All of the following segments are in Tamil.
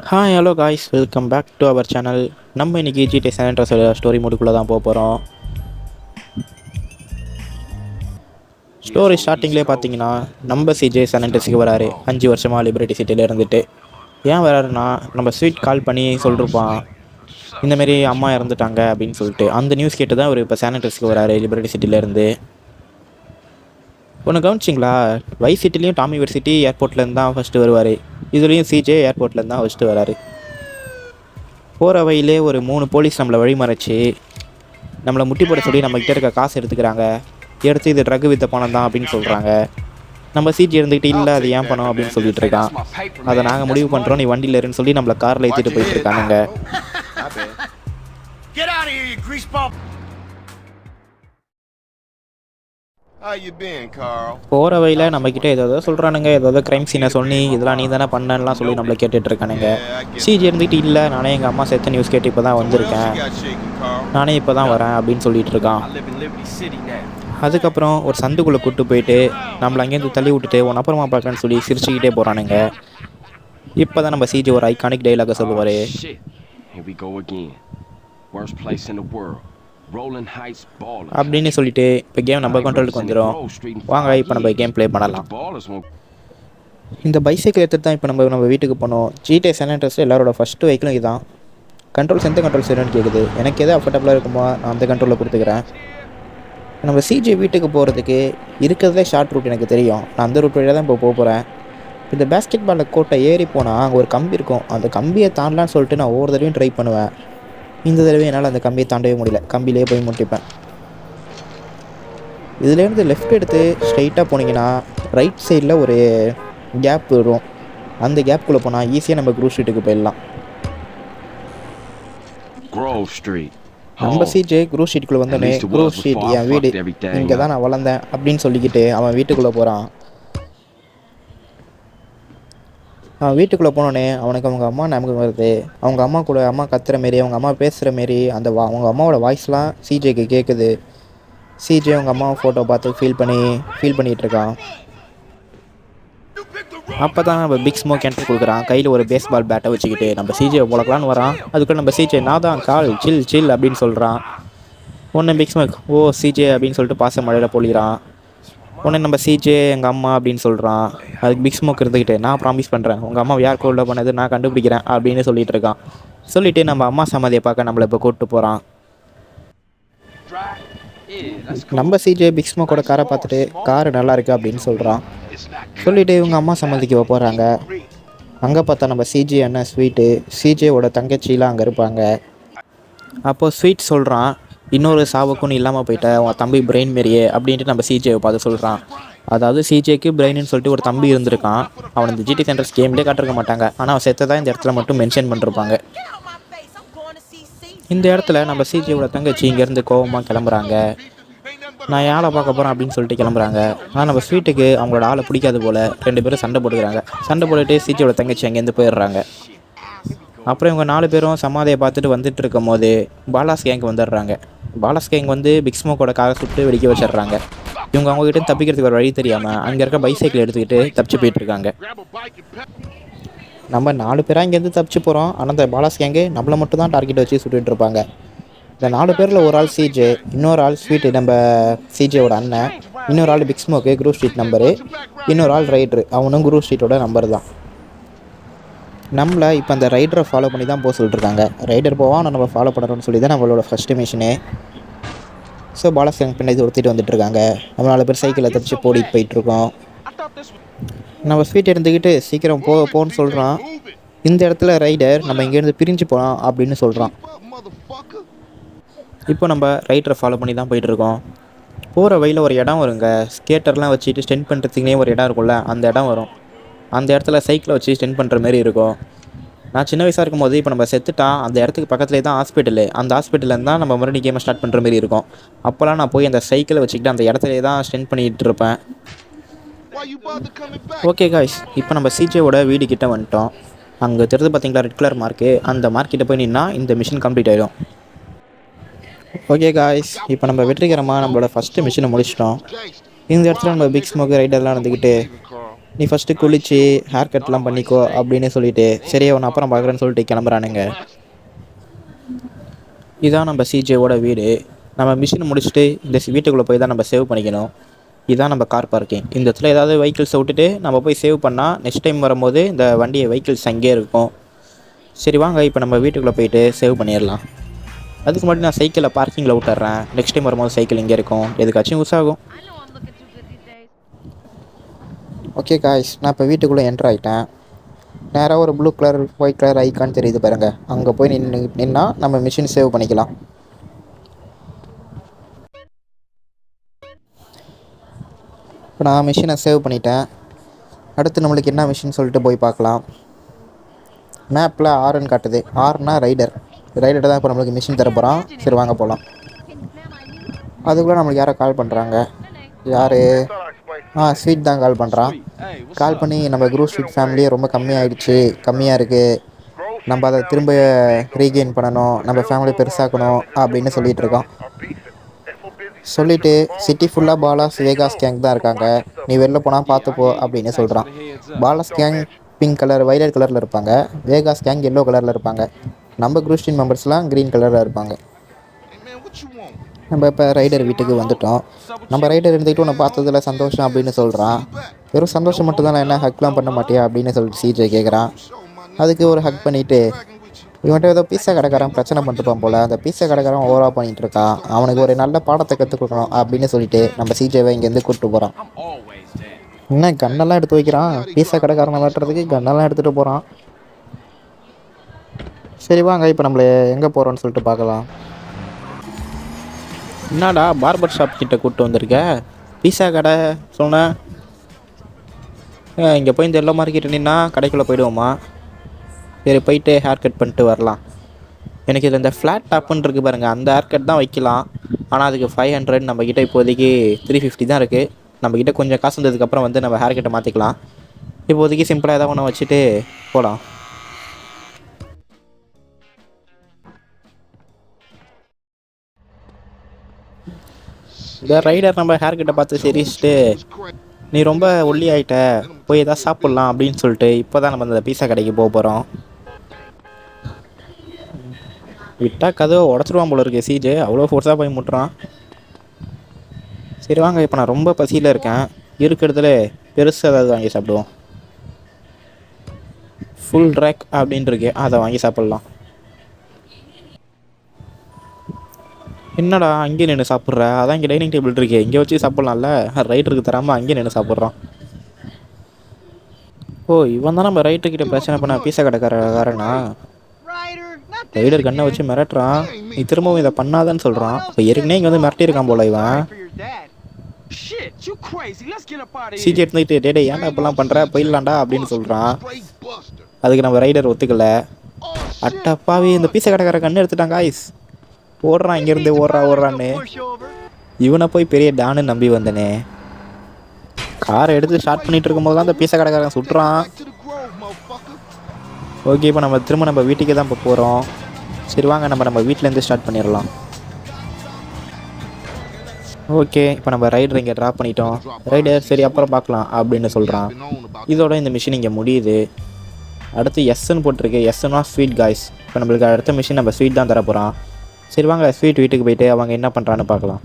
Hi hello guys, welcome back to our channel. நம்ம இன்றைக்கி ஜிடி சான் ஆண்ட்ரியாஸோட ஸ்டோரி மோடுக்குள்ளே தான் போக போகிறோம். ஸ்டோரி ஸ்டார்டிங்லேயே பார்த்தீங்கன்னா நம்ம சிஜே சான் ஆண்ட்ரியாஸுக்கு வராரு. 5 வருஷமாக லிபர்ட்டி சிட்டியில் இருந்துட்டு ஏன் வராருன்னா, நம்ம ஸ்வீட் கால் பண்ணி சொல்லிருப்பான் இந்தமாரி அம்மா இறந்துட்டாங்க அப்படின்னு சொல்லிட்டு. அந்த நியூஸ் கேட்டு தான் அவர் இப்போ சான் ஆண்ட்ரியாஸுக்கு வராரு லிபர்ட்டி சிட்டிலேருந்து. ஒன்று கவனிச்சிங்களா, வைஸ் சிட்டிலையும் டாமி யூனிவர்சிட்டி ஏர்போர்ட்லேருந்து தான் ஃபஸ்ட்டு வருவார். இதுலேயும் சிஜே ஏர்போர்ட்லேருந்து தான் ஃபஸ்ட்டு வராரு. போகிற வழியிலே ஒரு 3 போலீஸ் நம்மளை வழிமறைச்சி நம்மளை முட்டி போட சொல்லி நம்மக்கிட்ட இருக்க காசு எடுத்துக்கிறாங்க. எடுத்து இது ட்ரக் வித்த பணம் தான் அப்படின்னு சொல்கிறாங்க. நம்ம சிஜி இருந்துக்கிட்டு இல்லை அது ஏன் பணம் அப்படின்னு சொல்லிட்டு இருக்கான். அதை நாங்கள் முடிவு பண்ணுறோம், நீ வண்டியில் இருன்னு சொல்லி நம்மளை காரில் ஏற்றிட்டு போயிட்டு இருக்கானுங்க. போகிற வழியில் நம்மக்கிட்ட ஏதாவது சொல்கிறானுங்க, ஏதாவது க்ரைம் சீனை சொல்லி இதெல்லாம் நீ தானே பண்ணலாம் சொல்லி நம்மளை கேட்டுட்டு இருக்கானுங்க. சிஜி இருந்துக்கிட்டு இல்லை, நானே எங்கள் அம்மா சேர்த்து நியூஸ் கேட்டு இப்போ தான் வந்திருக்கேன், நானே இப்போ தான் வரேன் அப்படின்னு சொல்லிட்டு இருக்கான். அதுக்கப்புறம் ஒரு சந்துக்குள்ளே கூப்பிட்டு போயிட்டு நம்மளை அங்கேருந்து தள்ளி விட்டுட்டு உன் அப்புறமா பார்க்கலான்னு சொல்லி சிரிச்சுக்கிட்டே போகிறானுங்க. இப்போ தான் நம்ம சிஜி ஒரு ஐகானிக் டைலாக சொல்லுவார். அப்படின்னு சொல்லிட்டு இப்போ கேம் நம்ம கண்ட்ரோலுக்கு வந்துடும். வாங்க இப்போ நம்ம கேம் ப்ளே பண்ணலாம். இந்த பைசைக்கிள் எடுத்துகிட்டு தான் இப்போ நம்ம வீட்டுக்கு போனோம். ஜிடி சான் ஆண்ட்ரியாஸ் எல்லாரோட ஃபஸ்ட்டு வெஹிக்கிளும் இதுதான். கண்ட்ரோல்ஸ் எந்த கண்ட்ரோல்ஸ் வேணும்னு கேட்குது. எனக்கு எது அஃபர்டபுளாக இருக்குமோ நான் அந்த கண்ட்ரோலில் கொடுத்துக்கிறேன். நம்ம சிஜி வீட்டுக்கு போகிறதுக்கு இருக்கிறதே ஷார்ட் ரூட் எனக்கு தெரியும். நான் அந்த ரூட் வழியாக தான் இப்போ போக போகிறேன். இந்த பேஸ்கெட் பாலில் கோட்டை ஏறி போனால் அங்கே ஒரு கம்பி இருக்கும். அந்த கம்பியை தாண்டலான்னு சொல்லிட்டு நான் ஒவ்வொரு தடவையும் ட்ரை பண்ணுவேன். இந்த தடவை என்னால் அந்த கம்பியை தாண்டவே முடியல. கம்பியிலே போய் முட்டிப்பேன். இதுலேருந்து லெஃப்ட் எடுத்து ஸ்ட்ரைட்டாக போனீங்கன்னா ரைட் சைடில் ஒரு கேப் வரும். அந்த கேப்புக்குள்ளே போனால் ஈஸியாக நம்ம க்ரூவ் ஸ்ட்ரீட்டுக்கு போயிடலாம். நம்ம சிஜே க்ரூவ் ஸ்ட்ரீட்டுக்குள்ளே வந்தோடனே, க்ரூவ் ஸ்ட்ரீட் என் வீடு, இங்கே தான் நான் வளர்ந்தேன் அப்படின்னு சொல்லிக்கிட்டு அவன் வீட்டுக்குள்ளே போகிறான். அவன் வீட்டுக்குள்ளே போனோடனே அவனுக்கு அவங்க அம்மா ஞாபகம் வருது. அவங்க அம்மா கூட அம்மா கத்துற மாரி, அவங்க அம்மா பேசுகிற மாரி அந்த அவங்க அம்மாவோட வாய்ஸ்லாம் சிஜேக்கு கேட்குது. சிஜே அவங்க அம்மா ஃபோட்டோ பார்த்து ஃபீல் பண்ணிகிட்டு இருக்கான். அப்போ தான் நம்ம பிக் ஸ்மோக் என்ட்ரி கொடுக்குறான். கையில் ஒரு பேஸ்பால் பேட்டை வச்சுக்கிட்டு நம்ம சிஜே போலக்கலான்னு வரான். அதுக்குள்ள நம்ம சிஜே நான் தான் கால் சில் சில் அப்படின்னு சொல்கிறான். ஒன்று பிக் ஸ்மோக் ஓ சிஜே அப்படின்னு சொல்லிட்டு பாச மழையில் பொழிகிறான். உடனே நம்ம சிஜே எங்கள் அம்மா அப்படின்னு சொல்கிறான். அதுக்கு பிக் ஸ்மோக் இருந்துக்கிட்டு நான் ப்ராமிஸ் பண்ணுறேன் உங்கள் அம்மா யார் கோல்ட பண்ணது நான் கண்டுபிடிக்கிறேன் அப்படின்னு சொல்லிட்டு இருக்கான். சொல்லிவிட்டு நம்ம அம்மா சமாதியை பார்க்க நம்மளை இப்போ கூப்பிட்டு போகிறான். நம்ம சிஜே பிக் ஸ்மோக்கோட காரை பார்த்துட்டு காரு நல்லா இருக்கு அப்படின்னு சொல்கிறான். சொல்லிவிட்டு இவங்க அம்மா சமாதிக்கு போகிறாங்க. அங்கே பார்த்தா நம்ம சிஜே அண்ணன் ஸ்வீட்டு, சிஜேவோட தங்கச்சிலாம் அங்கே இருப்பாங்க. அப்போது ஸ்வீட் சொல்கிறான், இன்னொரு சாவுக்கும் நீ இல்லாமல் போயிட்ட, உன் தம்பி பிரெயின் மாரியே அப்படின்ட்டு நம்ம சிஜேவை பார்த்து சொல்கிறான். அதாவது சிஜேக்கு பிரெயின்னு சொல்லிட்டு ஒரு தம்பி இருந்திருக்கான். அவன் இந்த ஜிடி சென்டர்ஸ் கேம்லேயே காட்டிருக்க மாட்டாங்க. ஆனால் அவன் செத்ததான் இந்த இடத்துல மட்டும் மென்ஷன் பண்ணிருப்பாங்க. இந்த இடத்துல நம்ம சிஜேவோட தங்கச்சி இங்கேருந்து கோவமாக கிளம்புறாங்க. நான் யாரை பார்க்க போகிறேன் அப்படின்னு சொல்லிட்டு கிளம்புறாங்க. ஆனால் நம்ம ஸ்வீட்டுக்கு அவங்களோட ஆளை பிடிக்காது போல். 2 பேரும் சண்டை போட்டுக்கிறாங்க. சண்டை போட்டுட்டு சிஜேவோட தங்கச்சி அங்கேருந்து போயிடுறாங்க. அப்புறம் இவங்க 4 பேரும் சமாதியை பார்த்துட்டு வந்துட்டு இருக்கும் போது பாலாஸ் கேங்க் வந்துடுறாங்க. பாலாஸ் கேங் வந்து பிக் ஸ்மோக்கோட காரை சுட்டு வெடிக்க வச்சிடுறாங்க. இவங்க அவங்ககிட்ட தப்பிக்கிறதுக்கு ஒரு வழி தெரியாமல் அங்கே இருக்க பைசைக்கிள் எடுத்துக்கிட்டு தப்பிச்சு போயிட்டு இருக்காங்க. நம்ம 4 பேராக இங்கேருந்து தப்பிச்சு போகிறோம். ஆனால் அந்த பாலாஸ் கேங்கு நம்மளை மட்டும் தான் டார்கெட் வச்சு சுட்டுட்டு இருப்பாங்க. இந்த 4 பேரில் ஒரு ஆள் சிஜே, இன்னொரு ஆள் ஸ்வீட்டு நம்ம சிஜேவோட அண்ணன், இன்னொரு ஆள் Big Smoke Grove Street number, இன்னொரு ஆள் ரைட்ரு, அவனும் க்ரூவ் ஸ்ட்ரீட்டோட நம்பர் தான். நம்மளை இப்போ அந்த ரைடரை ஃபாலோ பண்ணி தான் போக சொல்லிட்டுருக்காங்க. ரைடர் போவான், நம்ம ஃபாலோ பண்ணணும்னு சொல்லி தான் நம்மளோட ஃபஸ்ட்டு மிஷினே. ஸோ பாலாஸ் கேங் பின்னாடி ஒருத்திட்டு வந்துட்டுருக்காங்க. நம்ம 4 பேர் சைக்கிளில் தப்பிச்சு போடிட்டு போயிட்டுருக்கோம். நம்ம ஸ்வீட் இருந்துக்கிட்டு சீக்கிரம் போன்னு சொல்கிறான். இந்த இடத்துல ரைடர் நம்ம இங்கேருந்து பிரிஞ்சு போகலாம் அப்படின்னு சொல்கிறான். இப்போ நம்ம ரைடரை ஃபாலோ பண்ணி தான் போயிட்டுருக்கோம். போகிற வழியில் ஒரு இடம் வருங்க. ஸ்கேட்டர்லாம் வச்சுட்டு ஸ்டெண்ட் பண்ணுறதுக்குனே ஒரு இடம் இருக்கும்ல, அந்த இடம் வரும். அந்த இடத்துல சைக்கிளை வச்சு ஸ்டெண்ட் பண்ணுற மாரி இருக்கும். நான் சின்ன வயசாக இருக்கும்போது இப்போ நம்ம செத்துட்டான் அந்த இடத்துக்கு பக்கத்துலேயே தான் ஹாஸ்பிட்டலு. அந்த ஹாஸ்பிட்டலில் தான் நம்ம மறுபடியும் கேமை ஸ்டார்ட் பண்ணுற மாரி இருக்கும். அப்போல்லாம் நான் போய் அந்த சைக்கிளை வச்சுக்கிட்டு அந்த இடத்துலேயே தான் ஸ்டெண்ட் பண்ணிகிட்டு இருப்பேன். ஓகே காய்ஸ், இப்போ நம்ம சிஜேவோட வீடு கிட்டே வந்துட்டோம். அங்கே தெரிஞ்சு பார்த்தீங்களா ரெட் கலர் மார்க்கு, அந்த மார்க்கிட்ட போய் நின்னா இந்த மிஷின் கம்ப்ளீட் ஆகிடும். ஓகே காய்ஸ், இப்போ நம்ம வெற்றிகரமாக நம்மளோட ஃபஸ்ட்டு மிஷினை முடிச்சிட்டோம். இந்த இடத்துல நம்ம பிக் ஸ்மோக் ரைடர்லாம் இருந்துக்கிட்டு நீ ஃபஸ்ட்டு குளிச்சு ஹேர் கட்லாம் பண்ணிக்கோ அப்படின்னு சொல்லிட்டு சரி அவனை அப்புறம் பார்க்குறேன்னு சொல்லிட்டு கிளம்புறானுங்க. இதான் நம்ம சிஜேவோட வீடு. நம்ம மிஷின் முடிச்சுட்டு இந்த வீட்டுக்குள்ளே போய் தான் நம்ம சேவ் பண்ணிக்கணும். இதுதான் நம்ம கார் பார்க்கிங். இந்த இடத்துல ஏதாவது வெஹிக்கிள்ஸை விட்டுட்டு நம்ம போய் சேவ் பண்ணால் நெக்ஸ்ட் டைம் வரும்போது இந்த வண்டியை வெஹிக்கிள்ஸ் அங்கேயே இருக்கும். சரி வாங்க இப்போ நம்ம வீட்டுக்குள்ளே போயிட்டு சேவ் பண்ணிடலாம். அதுக்கு முன்னாடி நான் சைக்கிளை பார்க்கிங்கில் விட்டுறேன். நெக்ஸ்ட் டைம் வரும்போது சைக்கிள் இங்கே இருக்கும், எதுக்காச்சும் யூஸ் ஆகும். ஓகே காய்ஸ், நான் இப்போ வீட்டுக்குள்ளே என்ட்ரு ஆகிட்டேன். நேராக ஒரு blue colour white colour icon தெரியுது பாருங்கள், அங்கே போய் நின்னா நம்ம மிஷின் சேவ் பண்ணிக்கலாம். இப்போ நான் மிஷினை சேவ் பண்ணிட்டேன். அடுத்து நம்மளுக்கு என்ன மிஷின் சொல்லிட்டு போய் பார்க்கலாம். மேப்பில் ஆர்ன்னு காட்டுது. ஆர்னா ரைடர் தான் இப்போ நம்மளுக்கு மிஷின் தர போகிறான். சரி வாங்க போகலாம். அதுக்குள்ளே நம்மளுக்கு யாரோ கால் பண்ணுறாங்க. யார்? ஸ்வீட் தான் கால் பண்ணுறான். கால் பண்ணி நம்ம குரூப் ஸ்வீட் ஃபேமிலியே ரொம்ப கம்மியாக இருக்குது, நம்ம அதை திரும்ப ரீகெயின் பண்ணணும், நம்ம ஃபேமிலி பெருசாக்கணும் அப்படின்னு சொல்லிகிட்டு இருக்கோம். சொல்லிவிட்டு சிட்டி ஃபுல்லாக பாலாஸ் வேகாஸ் கேங் தான் இருக்காங்க, நீ வெளில போனால் பார்த்துப்போ அப்படின்னு சொல்கிறான். Bala's gang pink colour violet கலரில் இருப்பாங்க, வேகாஸ் கேங் எல்லோ கலரில் இருப்பாங்க, நம்ம குரூப் ஸ்வீட் மெம்பர்ஸ்லாம் க்ரீன் கலரில் இருப்பாங்க. நம்ம இப்போ ரைடர் வீட்டுக்கு வந்துவிட்டோம். நம்ம ரைடர் இருந்துக்கிட்டு உன்னை பார்த்ததில் சந்தோஷம் அப்படின்னு சொல்கிறான். வெறும் சந்தோஷம் மட்டும் தான், என்ன ஹக்லாம் பண்ண மாட்டியா அப்படின்னு சொல்லிட்டு சிஜே கேட்குறான். அதுக்கு ஒரு ஹக் பண்ணிவிட்டு இவன்ட்டு ஏதோ பீஸா கடைக்காரன் பிரச்சனை பண்ணிட்டுப்பான் போல், அந்த பீஸா கடைக்காரன் ஓவராக பண்ணிகிட்டு இருக்கான், அவனுக்கு ஒரு நல்ல பாடத்தை கற்றுக் கொடுக்கணும் அப்படின்னு சொல்லிட்டு நம்ம சிஜேவை இங்கேருந்து கூப்பிட்டு போகிறான். என்ன கண்ணெல்லாம் எடுத்து வைக்கிறான், பீஸா கடைக்காரனை வெட்டுறதுக்கு கண்ணெல்லாம் எடுத்துகிட்டு போகிறான். சரி வாங்க இப்போ நம்மளை எங்கே போகிறோன்னு சொல்லிட்டு பார்க்கலாம். என்னடா பார்பர் ஷாப் கிட்டே கூப்பிட்டு வந்திருக்க? பீஸா கடை சொன்னேன். இங்கே போய் இந்த எல்லோ மார்க்கெட் நின்னா கடைக்குள்ளே போய்டுவோமா? சரி போயிட்டு ஹேர் கட் பண்ணிட்டு வரலாம். எனக்கு இதில் இந்த ஃப்ளாட் டாப்புன்னு இருக்குது பாருங்கள், அந்த ஹேர் கட் தான் வைக்கலாம். ஆனால் அதுக்கு 500, நம்மக்கிட்ட இப்போதைக்கு 350 தான் இருக்குது. நம்மக்கிட்ட கொஞ்சம் காசு வந்ததுக்கப்புறம் வந்து நம்ம ஹேர் கட்டை மாற்றிக்கலாம். இப்போதைக்கு சிம்பிளாக ஏதாவது ஒன்று வச்சுட்டு போகலாம். இந்த ரைடர் நம்ம ஹேர் கட்டை பார்த்து சரிச்சுட்டு, நீ ரொம்ப ஒல்லி ஆகிட்ட, போய் எதாவது சாப்பிட்லாம் அப்படின்னு சொல்லிட்டு இப்போ தான் நம்ம அந்த பீஸா கடைக்கு போக போகிறோம். விட்டால் கதவை உடச்சிடுவான் போல இருக்கு சிஜே, அவ்வளோ ஃபோர்ஸாக போய் முட்டுறான். சரி வாங்க இப்போ நான் ரொம்ப பசியில் இருக்கேன், இருக்கிறதுல பெருசாக ஏதாவது வாங்கி சாப்பிடுவோம். ஃபுல் ட்ராக் அப்படின்ட்டு இருக்கு, அதை வாங்கி சாப்பிட்லாம். என்னடா அங்கேயே நின்று சாப்பிட்ற? அதான் இங்கே டைனிங் டேபிள் இருக்கு, இங்கே வச்சு சாப்பிட்லாம்ல. ரைடருக்கு தராமல் அங்கேயே நின்று சாப்பிட்றான். ஓ இவன் தான் நம்ம ரைட்டர்கிட்ட பிரச்சனை பண்ண பீஸா கடைக்காரனா? ரைடர் கண்ணை வச்சு மிரட்டுறான், நீ திரும்பவும் இதை பண்ணாதான்னு சொல்கிறான். இப்போ ஏற்கனவே இங்கே வந்து மிரட்டியிருக்கான் போல இவன். சிஜி எடுத்துக்கிட்டு டேடே ஏன்டா இப்பெல்லாம் பண்ணுற, போயிடலாண்டா அப்படின்னு சொல்கிறான். அதுக்கு நம்ம ரைடர் ஒத்துக்கல. அட்டப்பாவி, இந்த பீஸா கடைக்கார கண்ணு எடுத்துட்டாங்க காய்ஸ். ஓடுறான், இங்கேருந்து ஓடுறான்னு. இவனை போய் பெரிய டான்னு நம்பி வந்தனே. காரை எடுத்து ஸ்டார்ட் பண்ணிட்டு இருக்கும்போது தான் அந்த பீஸா கடைக்காரன் சுட்டுறான். ஓகே இப்போ நம்ம திரும்ப நம்ம வீட்டுக்கே தான் இப்போ போகிறோம். சரி வாங்க நம்ம வீட்டிலேருந்து ஸ்டார்ட் பண்ணிடலாம். ஓகே இப்போ நம்ம ரைடர் இங்கே ட்ராப் பண்ணிட்டோம். ரைடர் சரி அப்புறம் பார்க்கலாம் அப்படின்னு சொல்கிறான். இதோட இந்த மிஷின் இங்கே முடியுது. அடுத்து எஸ்ன்னு போட்டிருக்கு, எஸ்ன்னா ஸ்வீட் காய்ஸ். இப்போ நம்மளுக்கு அடுத்த மிஷின் நம்ம ஸ்வீட் தான் தர போகிறான். சரி வாங்க ஸ்வீட் வீட்டுக்கு போயிட்டு அவங்க என்ன பண்ணுறான்னு பார்க்கலாம்.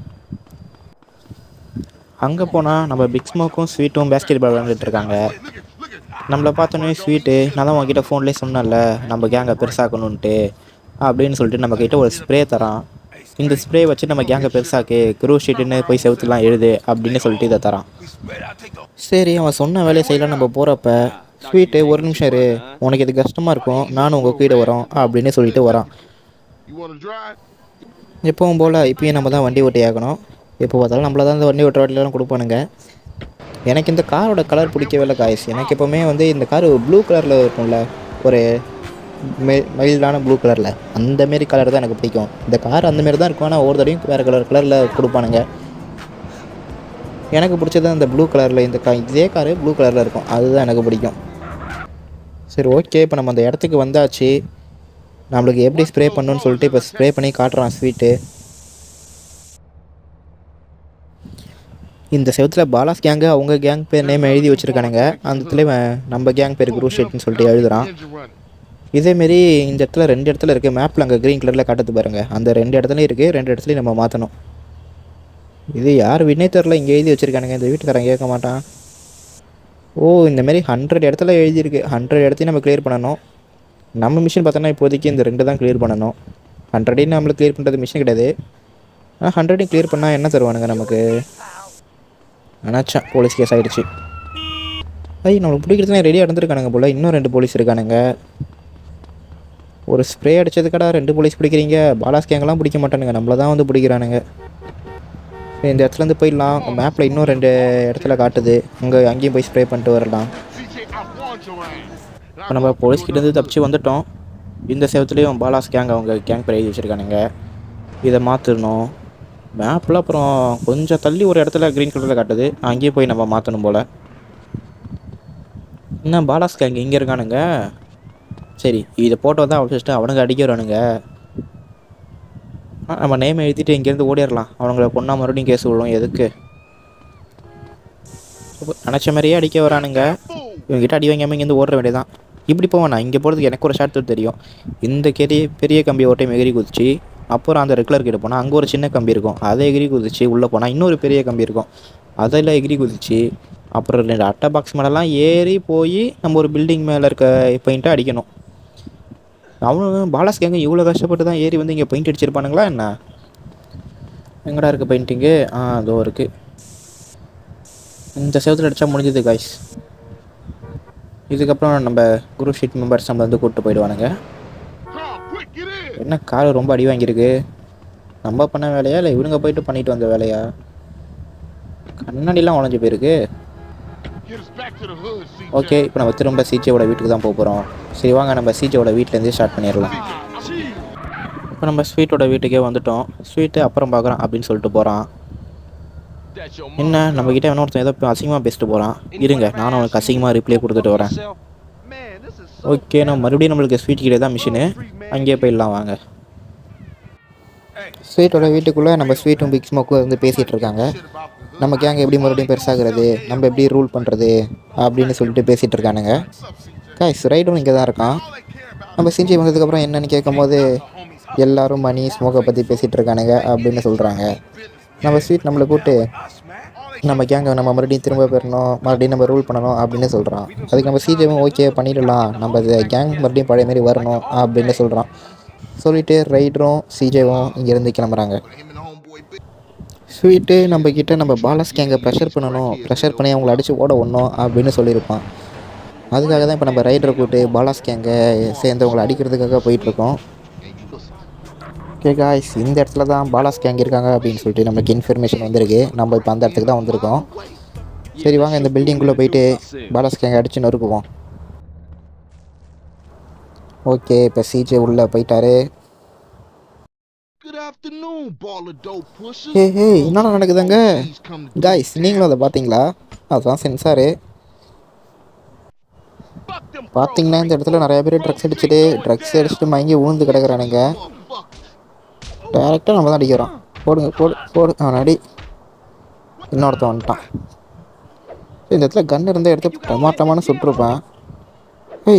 அங்கே போனால் நம்ம பிக் ஸ்மோக்கும் ஸ்வீட்டும் பேஸ்கெட் பால் விளையாண்டுட்டு இருக்காங்க. நம்மளை பார்த்தோன்னே ஸ்வீட்டு, நான் தான் உங்ககிட்ட ஃபோன்லேயே சொன்னேன்ல நம்ம கேங்கை பெருசாக்கணுன்ட்டு அப்படின்னு சொல்லிட்டு நம்மக்கிட்ட ஒரு ஸ்ப்ரே தரான். இந்த ஸ்ப்ரே வச்சு நம்ம கேங்கை பெருசாக்கு, குரூ ஷீட்டுன்னு போய் செவுத்துலாம் எழுது அப்படின்னு சொல்லிட்டு இதை தரான். சரி அவன் சொன்ன வேலையை செய்யலாம். நம்ம போகிறப்ப ஸ்வீட்டு ஒரு நிமிஷம் இரு, உனக்கு இது கஷ்டமாக இருக்கும், நானும் உங்கள் கீழே வரோம் அப்படின்னு சொல்லிட்டு வரான். எப்பவும் போல் இப்போயும் நம்ம தான் வண்டி ஓட்டி ஆகணும். எப்போ பார்த்தாலும் நம்மள தான் இந்த வண்டி ஓட்டுற வாட்டிலாம் கொடுப்பானுங்க. எனக்கு இந்த காரோட கலர் பிடிக்கவே இல்லை காய்ஸ். எனக்கு எப்போவுமே வந்து இந்த கார் ப்ளூ கலரில் இருக்கும்ல, ஒரு மைல்டான ப்ளூ கலரில், அந்தமாரி கலர் தான் எனக்கு பிடிக்கும். இந்த கார் அந்தமாரி தான் இருக்கும், ஆனால் ஒவ்வொரு தடையும் வேறு கலரில் கொடுப்பானுங்க. எனக்கு பிடிச்சது அந்த ப்ளூ கலரில், இதே காரு ப்ளூ கலரில் இருக்கும், அதுதான் எனக்கு பிடிக்கும். சரி ஓகே இப்போ நம்ம அந்த இடத்துக்கு வந்தாச்சு. நம்மளுக்கு எப்படி ஸ்ப்ரே பண்ணணுன்னு சொல்லிட்டு இப்போ ஸ்ப்ரே பண்ணி காட்டுறான் ஸ்வீட்டு. இந்த செவத்தில் பாலாஸ் கேங்கு அவங்க கேங் பேர் நேம் எழுதி வச்சுருக்கானுங்க. அந்த இடத்துல நம்ம கேங் பேர் குரூ ஸ்ட்ரீட்னு சொல்லிட்டு எழுதுகிறான். இதேமாரி இந்த இடத்துல 2 இடத்துல இருக்குது. மேப்பில் அங்கே க்ரீன் கலரில் காட்டுது பாருங்கள். அந்த 2 இடத்துலையும் இருக்குது. 2 இடத்துலையும் நம்ம மாற்றணும். இது யார் வினே தெரில, இங்கே எழுதி வச்சுருக்கானுங்க. இந்த வீட்டுக்காரன் கேட்க மாட்டான். ஓ, இந்தமாரி 100 இடத்துல எழுதியிருக்கு. 100 இடத்தையும் நம்ம கிளியர் பண்ணணும். நம்ம மிஷின் பார்த்தோன்னா இப்போதைக்கு இந்த 2 தான் கிளியர் பண்ணணும். 100 நம்மளுக்கு கிளியர் பண்ணுறது மிஷின் கிடையாது. ஆனால் 100 கிளியர் பண்ணால் என்ன தருவானுங்க நமக்கு? ஆனாச்சா போலீஸ் கேஸ் ஆகிடுச்சு. நம்மளுக்கு பிடிக்கிறதுனா ரெடியாக இருந்திருக்கானுங்க போல். இன்னும் 2 போலீஸ் இருக்கானுங்க. ஒரு ஸ்ப்ரே அடித்ததுக்கடா 2 போலீஸ் பிடிக்கிறீங்க. பாலாஸ் கேங்கெல்லாம் பிடிக்க மாட்டானுங்க, நம்மள தான் வந்து பிடிக்கிறானுங்க. இந்த இடத்துலேருந்து போயிடலாம். மேப்பில் இன்னும் 2 இடத்துல காட்டுது. அங்கேயும் போய் ஸ்ப்ரே பண்ணிட்டு வரலாம். இப்போ நம்ம போலீஸ்கிட்டேருந்து தப்பிச்சு வந்துட்டோம். இந்த சேவத்துலேயும் பாலாஸ் கேங் அவங்க கேங் பேர் எழுதி வச்சுருக்கானுங்க. இதை மாற்றணும். மேப்பில் அப்புறம் கொஞ்சம் தள்ளி ஒரு இடத்துல க்ரீன் கலரில் காட்டுது. அங்கேயும் போய் நம்ம மாற்றணும் போல். என்ன பாலாஸ் கேங் இங்கே இருக்கானுங்க. சரி, இதை போட்டு வந்து அவசிச்சுட்டு அவனுங்க அடிக்கிறானுங்க. நம்ம நேம் எழுதிட்டு இங்கேருந்து ஓடிடலாம். அவனுங்களை பொண்ணா மறுபடியும் கேஸ் விடும். எதுக்கு? நினச்ச மாதிரியே அடிக்க வரானுங்க. இவங்ககிட்ட அடி வாங்காமல் இங்கேருந்து ஓடுற வேண்டியதான். இப்படி போவேண்ணா, இங்கே போகிறதுக்கு எனக்கு ஒரு ஷார்ட் தெரியும். இந்த பெரிய கம்பி ஒரு டைம் எகிரி குதிச்சு, அப்புறம் அந்த ரெகுலர் கிட்ட போனால் அங்கே ஒரு சின்ன கம்பி இருக்கும். அதை எகிரி குதிச்சு உள்ளே போனால் இன்னொரு பெரிய கம்பி இருக்கும். அதெல்லாம் எகிரி குதிச்சு அப்புறம் 2 அட்டை பாக்ஸ் மேலெலாம் ஏறி போய் நம்ம ஒரு பில்டிங் மேலே இருக்க பெயிண்ட்டை அடிக்கணும். அவனும் பாலாஸ் கேங்க இவ்வளோ கஷ்டப்பட்டு தான் ஏறி வந்து இங்கே பெயிண்ட் அடிச்சிருப்பானுங்களா என்ன? எங்கடா இருக்குது பெயிண்டிங்கு? அதோ இருக்குது. இந்த செவத்தில் அடித்தா முடிஞ்சது காய்ஸ். இதுக்கப்புறம் நம்ம குரூ ஷீட் மெம்பர்ஸ் நம்ம வந்து கூப்பிட்டு போயிடுவானுங்க. என்ன கார் ரொம்ப அடி வாங்கியிருக்கு. நம்ம பண்ண வேலையா இல்லை இவனுங்க போயிட்டு பண்ணிட்டு வந்த வேலையா? கண்ணாடிலாம் உடஞ்சி போயிருக்கு. ஓகே, இப்போ நம்ம திரும்ப சிஜேவோட வீட்டுக்கு தான் போக போகிறோம். சரி வாங்க, நம்ம சிஜேவோட வீட்டிலேருந்தே ஸ்டார்ட் பண்ணிடலாம். இப்போ நம்ம ஸ்வீட்டோட வீட்டுக்கே வந்துட்டோம். ஸ்வீட்டு அப்புறம் பார்க்குறான் அப்படின்னு சொல்லிட்டு போகிறான். என்ன நம்மக்கிட்ட இன்னொருத்தன் ஏதோ அசிங்கமாக பேசிட்டு போகிறான். இருங்க, நானும் அவனுக்கு அசிங்கமாக ரிப்ளை கொடுத்துட்டு வரேன். ஓகே, நம்ம மறுபடியும் நம்மளுக்கு ஸ்வீட் கிட்டே தான் மிஷினு. அங்கேயே போயிடலாம் வாங்க. ஸ்வீட்டோட வீட்டுக்குள்ளே நம்ம ஸ்வீட்டும் பிக் ஸ்மோக்கும் வந்து பேசிகிட்டு இருக்காங்க. நம்ம கேங்க எப்படி மறுபடியும் பெருசாகிறது, நம்ம எப்படி ரூல் பண்ணுறது அப்படின்னு சொல்லிட்டு பேசிகிட்டு இருக்கானுங்க. காய்ஸ் ரைடும் இங்கே தான் இருக்கான். நம்ம சிஞ்சி வந்ததுக்கப்புறம் என்னென்னு கேட்கும்போது எல்லோரும் மணி ஸ்மோக்கை பற்றி பேசிகிட்டு இருக்கானுங்க அப்படின்னு சொல்கிறாங்க. நம்ம ஸ்வீட் நம்மளை கூப்பிட்டு நம்ம கேங்கை நம்ம மறுபடியும் திரும்ப பெறணும், மறுபடியும் நம்ம ரூல் பண்ணணும் அப்படின்னு சொல்கிறான். அதுக்கு நம்ம சிஜேவும் ஓகே பண்ணிடலாம், நம்ம கேங் மறுபடியும் பழைய மாரி வரணும் அப்படின்னு சொல்கிறான். சொல்லிவிட்டு ரைடரும் சிஜேவும் இங்கேருந்து கிளம்புறாங்க. ஸ்வீட்டு நம்மக்கிட்ட நம்ம பாலாஸ் கேங்கை ப்ரெஷர் பண்ணணும், ப்ரெஷர் பண்ணி அவங்கள அடித்து ஓட விடணும் அப்படின்னு சொல்லியிருப்பான். அதுக்காக தான் இப்போ நம்ம ரைடரை கூப்பிட்டு பாலாஸ் கேங்கை சேர்ந்தவங்களை அடிக்கிறதுக்காக போயிட்டுருக்கோம். ஓகே காய்ஸ், இந்த இடத்துல தான் பாலாஸ் கேங் இருக்காங்க அப்படின்னு சொல்லிட்டு நமக்கு இன்ஃபர்மேஷன் வந்திருக்கு. நம்ம இப்போ அந்த இடத்துக்கு தான் வந்திருக்கோம். சரி வாங்க, இந்த பில்டிங்குள்ளே போயிட்டு பாலாஸ் கேங்கை அடித்து நொறுக்குவோம். ஓகே, இப்போ சிஜே உள்ளே போயிட்டாரு. என்னடா நடக்குதுங்க காய்ஸ்? நீங்களும் அதை பார்த்தீங்களா? அதுதான் சென்சாரு. பார்த்தீங்கன்னா இந்த இடத்துல நிறைய பேர் ட்ரக்ஸ் அடிச்சுட்டு மயங்கி ஊழ்ந்து கிடக்குறானுங்க. டேரெக்டாக நம்ம தான் அடிக்கிறோம். போடுங்க, போடு அவன் அடி. இன்னொருத்தன் வந்துட்டான். இந்த இடத்துல கன் இருந்தால் எடுத்து டமாட்டமானு சுட்டுருப்பேன்.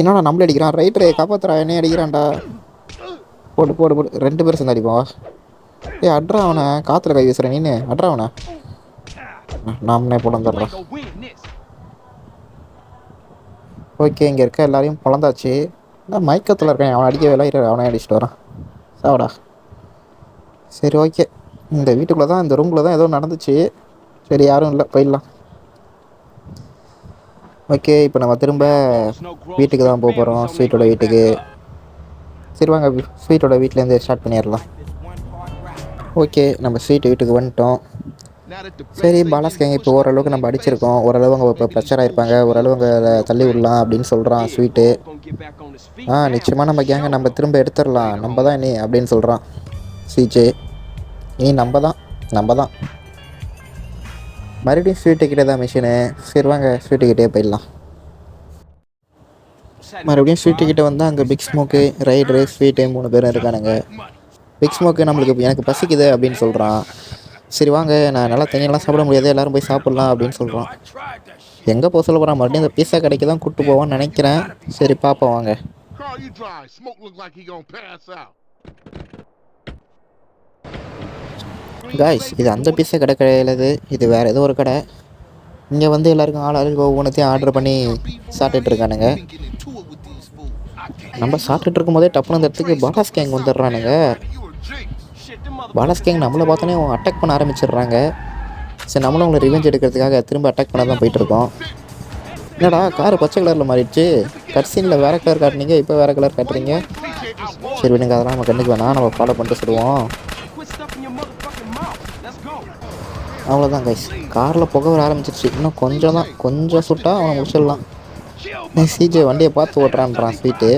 என்னடா நம்மளே அடிக்கிறான். ரைட்டரே காப்பாற்றுறா, என்னையே அடிக்கிறான்டா. போடு 2 பேர் சேர்ந்து அடிப்போம். அட்ரா அவனை, காற்றுல கை வீசுகிறேன் நீனு. அட்ரா அவனை, நாமனே புலந்துடுறோம். ஓகே, இங்கே இருக்க எல்லாரையும் புலந்தாச்சு. நான் மயக்கத்தில் இருக்கேன், அவனை அடிக்க வேலை அவனை அடிச்சுட்டு வரான். சாவடா. சரி ஓகே, இந்த வீட்டுக்குள்ளே தான், இந்த ரூமில் தான் ஏதோ நடந்துச்சு. சரி யாரும் இல்லை, போயிடலாம். ஓகே, இப்போ நம்ம திரும்ப வீட்டுக்கு தான் போக போகிறோம், ஸ்வீட்டோட வீட்டுக்கு. சரி வாங்க, ஸ்வீட்டோட வீட்டிலேருந்து ஸ்டார்ட் பண்ணிடலாம். ஓகே, நம்ம ஸ்வீட் வீட்டுக்கு வந்துட்டோம். சரி பாலாஸ் கேங்க இப்போ ஓரளவுக்கு நம்ம அடிச்சிருக்கோம். ஓரளவு அவங்க இப்போ ப்ரெஷர் ஆகிருப்பாங்க. ஓரளவு அவங்க தள்ளி விடலாம் அப்படின்னு சொல்கிறான் ஸ்வீட்டு. நிச்சயமாக நம்ம கேங்கை நம்ம திரும்ப எடுத்துடலாம், நம்ம தான் நீ அப்படின்னு சொல்கிறான் சிஜே. நீ நம்ம தான் மறுபடியும் ஸ்வீட்டுக்கிட்டே தான் மிஷினு. சரி வாங்க, ஸ்வீட்டுக்கிட்டே போயிடலாம். மறுபடியும் ஸ்வீட்டுக்கிட்ட வந்தால் அங்கே பிக் ஸ்மோக்கு, ரைடரு, ஸ்வீட்டு 3 பேரும் இருக்கானுங்க. பிக் ஸ்மோக்கு எனக்கு பசிக்குது அப்படின்னு சொல்கிறான். சரி வாங்க, நான் நல்லா தனியெல்லாம் சாப்பிட முடியாது, எல்லோரும் போய் சாப்பிட்லாம் அப்படின்னு சொல்கிறான். எங்கே போக சொல்ல போகிறான், மறுபடியும் அந்த பீஸா கடைக்கு தான் கூப்பிட்டு போவான்னு நினைக்கிறேன். சரி பார்ப்போம் வாங்க. காய்ஸ், இது அந்த பீஸா கடை கிடையாது, இது வேறு ஏதோ ஒரு கடை. இங்கே வந்து எல்லாருக்கும் ஆளுக்கு ஒவ்வொன்றத்தையும் ஆர்டர் பண்ணி சாப்பிட்டுட்டு இருக்கானுங்க. நம்ம சாப்பிட்டுட்டு இருக்கும்போதே டப்புனு அந்த இடத்துக்கு பாலாஸ் கேங் வந்துடுறானுங்க. பாலாஸ் கேங் நம்மளை பார்த்தோன்னே அட்டாக் பண்ண ஆரம்பிச்சிடுறாங்க. சரி, நம்மளும் உங்களை ரிவெஞ்ச் எடுக்கிறதுக்காக திரும்ப அட்டாக் பண்ண தான் போயிட்டுருக்கோம். என்னடா கார் பச்சை கலரில் மாறிடுச்சு, கட்சீனில் வேறு கலர் காட்டுனீங்க, இப்போ வேறு கலர் காட்டுறீங்க. சரி விடுங்க, அதெல்லாம் நம்ம கண்டுக்கு வேணாம், நம்ம ஃபாலோ பண்ணிட்டு சொல்லுவோம். அவ்வளோதான் கைஸ், காரில் புகை வர ஆரம்பிச்சிருச்சு. இன்னும் கொஞ்சம் தான், கொஞ்சம் சுட்டா அவனை முடிச்சிடலாம். சிஜே வண்டியை பார்த்து ஓட்டுறான்றான் ஸ்வீட்டு.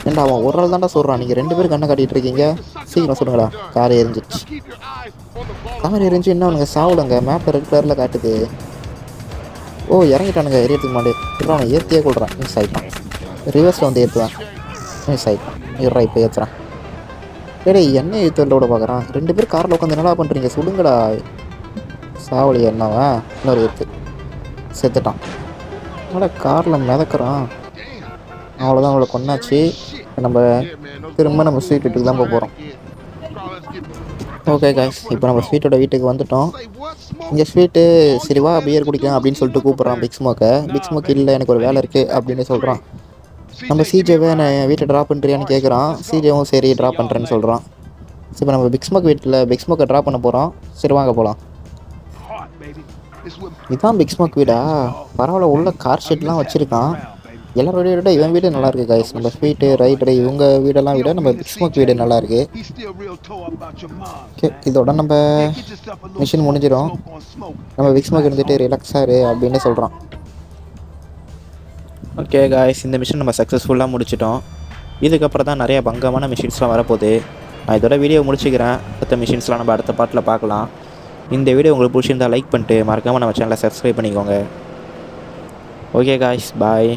ஏண்டா அவன் ஒரு ஆள் தாண்டா சொல்கிறான், நீங்கள் 2 பேரும் கண்ணை காட்டிகிட்டு இருக்கீங்க, சீக்கிரம் சொல்லுங்கடா. கார் எரிஞ்சிச்சு. கார் எரிஞ்சு இன்னும் அவனுங்க சாவலைங்க, மேப்பில் ரெட் கலரில் காட்டுது. ஓ இறங்கிட்டானுங்க, ஏறியத்துக்கு மாட்டே. இப்போ அவனை ஏற்றியே கொள்கிறான். மிஸ் ஆகிட்டான். ரிவர்ஸில் வந்து ஏற்றுவேன். மிஸ் ஆகிட்டான். இருறா இப்போ ஏற்றுறான். டேய் என்ன ஏற்றுல விட பார்க்குறான். 2 பேர் காரில் உட்காந்து என்னடா பண்ணுறீங்க, சொல்லுங்கடா. சாவலி என்னவன் இன்னொரு ஏற்று செத்துட்டான். என்னடா காரில் மிதக்கிறான். அவ்வளோதான், அவளை கொண்டாச்சு. நம்ம திரும்ப நம்ம ஸ்வீட் வீட்டுக்கு தான் போகிறோம். ஓகே காய்ஸ், இப்போ நம்ம ஸ்வீட்டோட வீட்டுக்கு வந்துவிட்டோம். இங்கே ஸ்வீட்டு சரிவா பியர் குடிக்கலாம் அப்படின்னு சொல்லிட்டு கூப்பிட்றான் பிக் ஸ்மோக்கை. பிக் ஸ்மோக் இல்லை, எனக்கு ஒரு வேலை இருக்குது அப்படின்னு சொல்கிறான். நம்ம சிஜேவை நான் வீட்டை ட்ராப் பண்ணுறியான்னு கேட்குறான். சிஜேவும் சரி ட்ராப் பண்ணுறேன்னு சொல்கிறான். சரி, இப்போ நம்ம பிக் ஸ்மோக் வீட்டில் பிக் ஸ்மோக்கை ட்ராப் பண்ண போகிறோம். சரி வாங்க போகலாம். இதுதான் பிக் ஸ்மோக் வீடா? பரவாயில்ல, உள்ள கார் ஷெட்லாம் வச்சுருக்கான். எல்லாரோட விட இவன் வீடு நல்லாயிருக்கு கைஸ். நம்ம ஸ்வீட்டு ரைடரு இவங்க வீடெல்லாம் விட நம்ம பிக் ஸ்மோக் வீடு நல்லாயிருக்கு. ஓகே, இதோட நம்ம மிஷின் முடிஞ்சிடும். நம்ம பிக் ஸ்மோக் இருந்துட்டு ரிலாக்ஸாரு அப்படின்னு சொல்கிறான். ஓகே காய்ஸ், இந்த மிஷின் நம்ம சக்ஸஸ்ஃபுல்லாக முடிச்சிட்டோம். இதுக்கப்புறம் தான் நிறைய பங்கமான மிஷின்ஸ்லாம் வரப்போகுது. நான் இதோட வீடியோ முடிச்சுக்கிறேன். அடுத்த மிஷின்ஸ்லாம் நம்ம அடுத்த பாட்டில் பார்க்கலாம். இந்த வீடியோ உங்களுக்கு பிடிச்சிருந்தால் லைக் பண்ணிட்டு மறக்காமல் நம்ம சேனலை சப்ஸ்கிரைப் பண்ணிக்கோங்க. ஓகே காய்ஸ், பாய்.